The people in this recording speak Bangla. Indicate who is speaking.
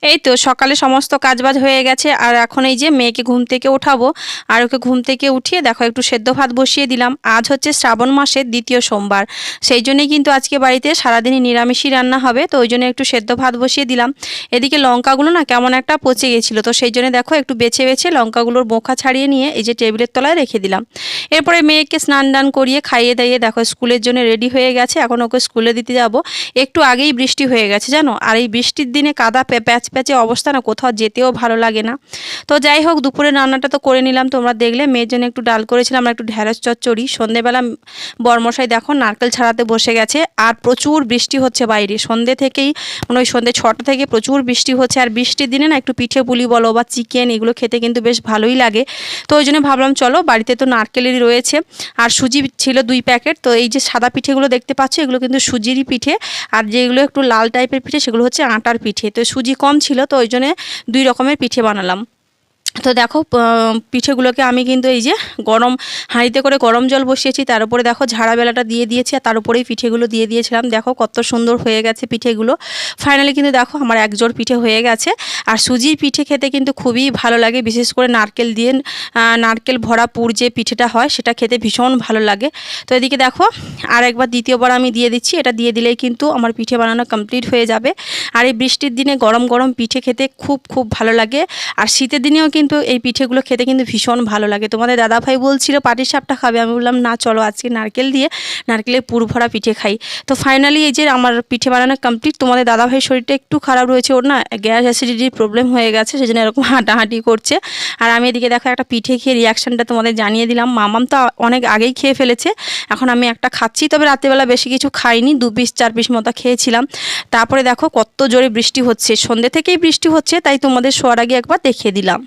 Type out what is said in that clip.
Speaker 1: এই তো সকালে সমস্ত কাজবাজ হয়ে গেছে, আর এখন এই যে মেয়েকে ঘুম থেকে উঠাবো। আর ওকে ঘুম থেকে উঠিয়ে দেখো একটু সেদ্ধ ভাত বসিয়ে দিলাম। আজ হচ্ছে শ্রাবণ মাসের দ্বিতীয় সোমবার, সেই জন্যই কিন্তু আজকে বাড়িতে সারাদিনই নিরামিষই রান্না হবে, তো ওই জন্য একটু সেদ্ধ ভাত বসিয়ে দিলাম। এদিকে লঙ্কাগুলো না কেমন একটা পচে গেছিলো, তো সেই জন্য দেখো একটু বেছে বেছে লঙ্কাগুলোর বোখা ছাড়িয়ে নিয়ে এই যে টেবিলের তলায় রেখে দিলাম। এরপরে মেয়েকে স্নান টান করিয়ে খাইয়ে দাইয়ে দেখো স্কুলের জন্য রেডি হয়ে গেছে, এখন ওকে স্কুলে দিতে যাব। একটু আগেই বৃষ্টি হয়ে গেছে জানো, আর এই বৃষ্টির দিনে কাদা প্যাচ প্যাচে অবস্থা না, কোথাও যেতেও ভালো লাগে না। তো যাই হোক, দুপুরে রান্নাটা তো করে নিলাম, তোমরা দেখলে। মেয়ের জন্য একটু ডাল করেছিলাম আর একটু ঢেঁড়স চচ্চড়ি। সন্ধেবেলা বরমশাই দেখো নারকেল ছাড়াতে বসে গেছে, আর প্রচুর বৃষ্টি হচ্ছে বাইরে সন্ধে থেকেই, মানে ওই সন্ধে 6টা থেকে প্রচুর বৃষ্টি হচ্ছে। আর বৃষ্টির দিনে না একটু পিঠে পুলি বলো বা চিকেন এগুলো খেতে কিন্তু বেশ ভালোই লাগে। তো ওই জন্য ভাবলাম চলো, বাড়িতে তো নারকেলেরই রয়েছে আর সুজি ছিল 2 প্যাকেট। তো এই যে সাদা পিঠেগুলো দেখতে পাচ্ছ এগুলো কিন্তু সুজিরই পিঠে, আর যেগুলো একটু লাল টাইপের পিঠে সেগুলো হচ্ছে আটার পিঠে। তো সুজি কম ছিল, তো ওই জন্য 2 রকমের পিঠে বানালাম। তো দেখো পিঠেগুলোকে আমি কিন্তু এই যে গরম হাঁড়িতে করে গরম জল বসিয়েছি, তার উপরে দেখো ঝাড়া বেলাটা দিয়ে দিয়েছি, আর তার উপরেই পিঠেগুলো দিয়ে দিয়েছিলাম। দেখো কত সুন্দর হয়ে গেছে পিঠেগুলো। ফাইনালি কিন্তু দেখো আমার এক জোড় পিঠে হয়ে গেছে। আর সুজির পিঠে খেতে কিন্তু খুবই ভালো লাগে, বিশেষ করে নারকেল দিয়ে নারকেল ভরা পুর যে পিঠেটা হয় সেটা খেতে ভীষণ ভালো লাগে। তো এদিকে দেখো আর একবার দ্বিতীয়বার আমি দিয়ে দিচ্ছি, এটা দিয়ে দিলেই কিন্তু আমার পিঠে বানানো কমপ্লিট হয়ে যাবে। আর এই বৃষ্টির দিনে গরম গরম পিঠে খেতে খুব খুব ভালো লাগে। আর শীতের দিনেও কিন্তু এই পিঠেগুলো খেতে কিন্তু ভীষণ ভালো লাগে। তোমাদের দাদাভাই বলছিল পাটিসাপটা খাবে, আমি বললাম না চলো আজকে নারকেল দিয়ে নারকেলের পুর ভরা পিঠে খাই। তো ফাইনালি এই যে আমার পিঠে বানানো কমপ্লিট। তোমাদের দাদাভাইয়ের শরীরটা একটু খারাপ রয়েছে, ওর না গ্যাস অ্যাসিডিটির প্রবলেম হয়ে গেছে, সেজন্য এরকম হাঁটাহাঁটি করছে। আর আমি এদিকে দেখো একটা পিঠে খেয়ে রিয়াকশানটা তোমাদের জানিয়ে দিলাম। মামাম তো অনেক আগেই খেয়ে ফেলেছে, এখন আমি একটা খাচ্ছি। তবে রাত্রেবেলা বেশি কিছু খাইনি, 2 পিস 4 পিস মতো খেয়েছিলাম। তারপরে দেখো কত জোরে বৃষ্টি হচ্ছে, সন্ধ্যে থেকেই বৃষ্টি হচ্ছে, তাই তোমাদের শোয়ার আগে একবার দেখিয়ে দিলাম।